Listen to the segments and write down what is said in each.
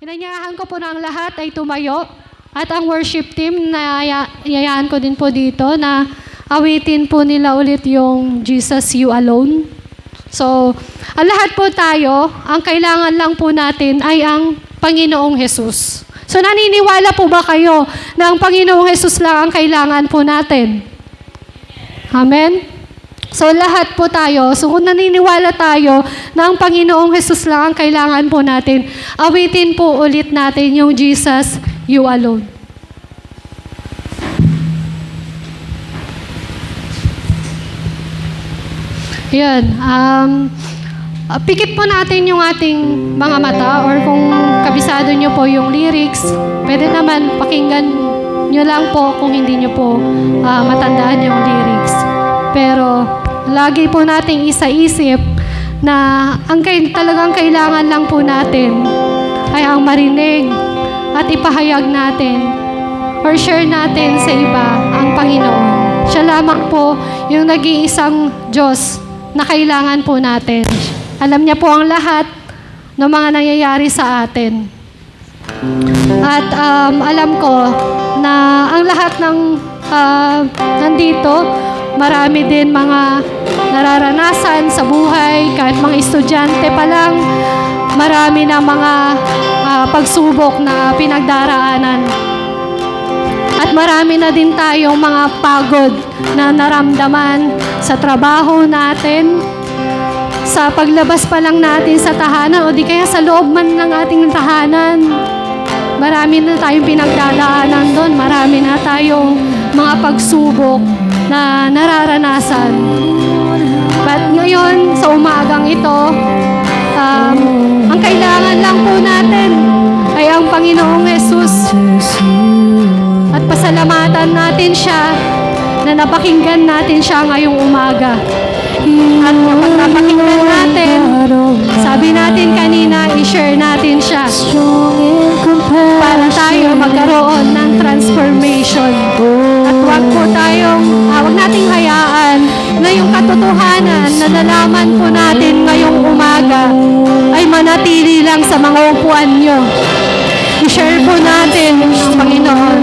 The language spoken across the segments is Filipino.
Inanyayahan ko po na ang lahat ay tumayo at ang worship team na yayaan ko din po dito na awitin po nila ulit yung Jesus You Alone. So, ang lahat po tayo, ang kailangan lang po natin ay ang Panginoong Jesus. So, naniniwala po ba kayo na ang Panginoong Jesus lang ang kailangan po natin? Amen? So, lahat po tayo, so kung naniniwala tayo na ang Panginoong Jesus lang ang kailangan po natin, awitin po ulit natin yung Jesus You Alone. Yan. Pikit po natin yung ating mga mata or kung kabisado nyo po yung lyrics, pwede naman pakinggan nyo lang po kung hindi nyo po matandaan yung lyrics. Pero lagi po nating isa-isip na talagang kailangan lang po natin ay ang marinig at ipahayag natin or share natin sa iba ang Panginoon. Siya lamang po yung nag-iisang Diyos na kailangan po natin. Alam niya po ang lahat ng mga nangyayari sa atin. At alam ko na ang lahat ng nandito, marami din mga nararanasan sa buhay, kahit mga estudyante pa lang, marami na mga pagsubok na pinagdaraanan. At marami na din tayong mga pagod na naramdaman sa trabaho natin, sa paglabas pa lang natin sa tahanan o di kaya sa loob man ng ating tahanan. Marami na tayong pinagdadaanan doon, marami na tayong mga pagsubok na nararanasan. But ngayon, sa umagang ito, ang kailangan lang po natin ay ang Panginoong Jesus. At pasalamatan natin siya na napakinggan natin siya ngayong umaga. At kapag napakinggan natin, sabi natin kanina, i-share natin siya para tayo magkaroon ng transformation. At wag nating hayaan na yung katotohanan na nalaman po natin ngayong umaga ay manatili lang sa mga upuan nyo. I-share po natin ang Panginoon.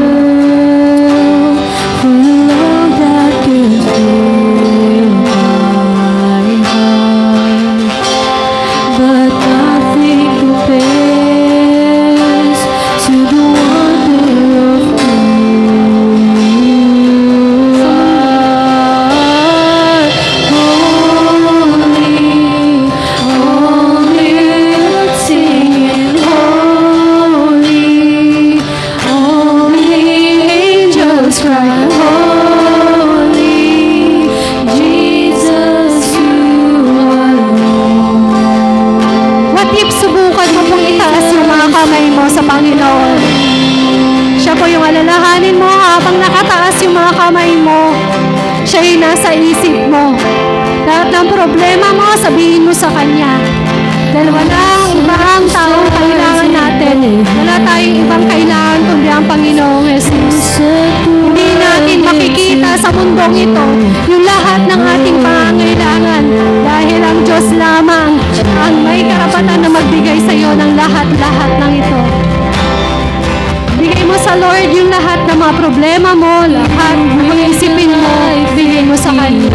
Nasa isip mo. Lahat ng problema mo, sabihin mo sa Kanya. Dahil walang ibang taong kailangan natin. Wala tayong ibang kailangan kundi ang Panginoong Jesus. Hindi natin makikita sa mundong ito yung lahat ng ating pangangailangan. Dahil ang Diyos lamang ang may karapatan na magbigay sa iyo ng lahat-lahat ng ito. Bigay mo sa Lord yung lahat ng mga problema mo, lahat ng isipin mo, bigay mo sa Kanya.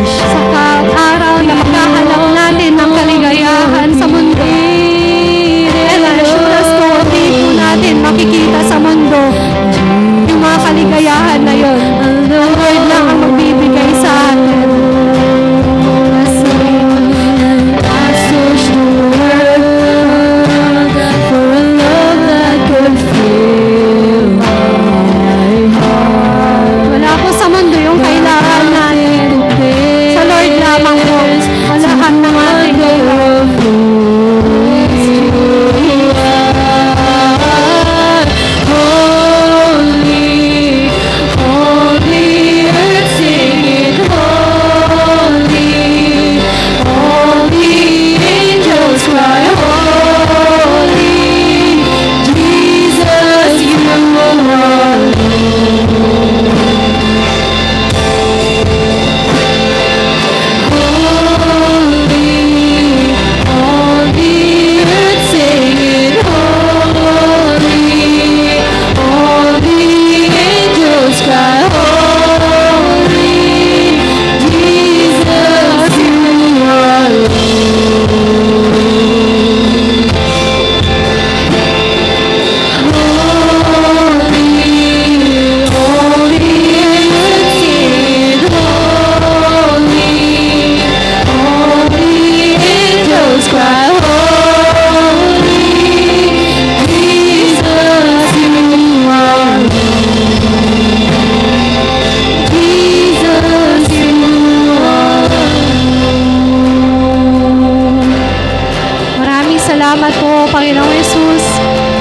Sa araw na maghahanap natin ng kaligayahan sa mundo. And as sure as tuwati po natin makikita sa mundo yung mga kaligayahan na yun. Ang Lord lang ang magbibigay sa atin. Wala po sa mundo yung kailangan natin. Sa Lord lamang po. Panginoong Yesus,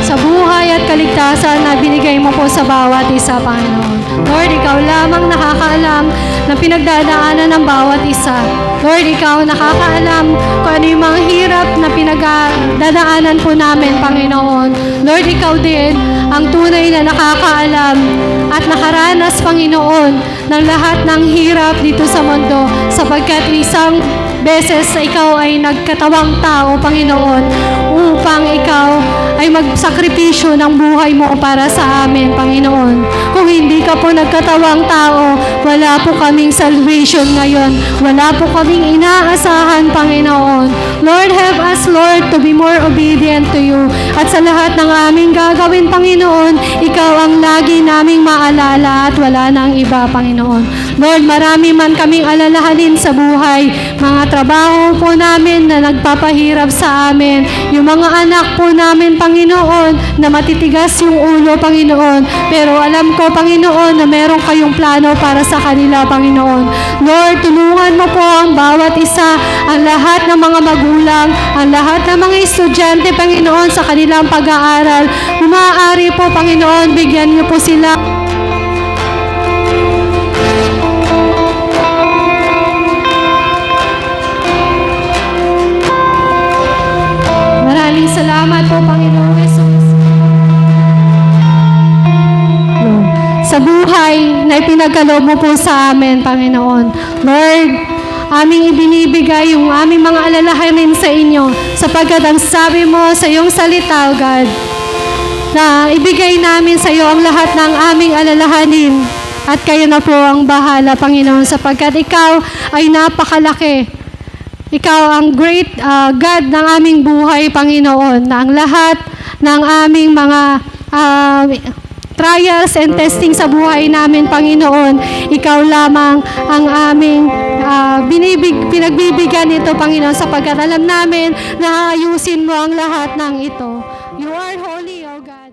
sa buhay at kaligtasan na binigay mo po sa bawat isa, Panginoon. Lord, ikaw lamang nakakaalam ng pinagdadaanan ng bawat isa. Lord, ikaw nakakaalam kung ano yung mga hirap na pinagdadaanan po namin, Panginoon. Lord, ikaw din ang tunay na nakakaalam at nakaranas, Panginoon, ng lahat ng hirap dito sa mundo, sapagkat isang beses ikaw ay nagkatawang tao, Panginoon, upang ikaw ay magsakripisyo ng buhay mo para sa amin, Panginoon. Kung hindi ka po nagkatawang tao, wala po kaming salvation ngayon. Wala po kaming inaasahan, Panginoon. Lord, help us, Lord, to be more obedient to you. At sa lahat ng aming gagawin, Panginoon, ikaw ang lagi naming maalala at wala nang iba, Panginoon. Lord, marami man kaming alalahanin sa buhay, mga trabaho po namin na nagpapahirap sa amin, yung mga anak po namin, Panginoon, na matitigas yung ulo, Panginoon. Pero alam ko, Panginoon, na meron kayong plano para sa kanila, Panginoon. Lord, tulungan mo po ang bawat isa, ang lahat ng mga magulang, ang lahat ng mga estudyante, Panginoon, sa kanilang pag-aaral. Kung maaari po, Panginoon, bigyan niyo po sila Maraming salamat po, Panginoong Yesus. Sa buhay na ipinagkaloob mo po sa amin, Panginoon. Lord, aming ibinibigay yung aming mga alalahanin sa inyo, sapagkat ang sabi mo sa iyong salita, God, na ibigay namin sa iyo ang lahat ng aming alalahanin at kayo na po ang bahala, Panginoon, sapagkat ikaw ay napakalaki. Ikaw ang great God ng aming buhay, Panginoon, na ang lahat ng aming mga trials and testing sa buhay namin, Panginoon, ikaw lamang ang aming pinagbibigyan nito, Panginoon, sapagkat alam namin na ayusin mo ang lahat ng ito. You are holy, O God.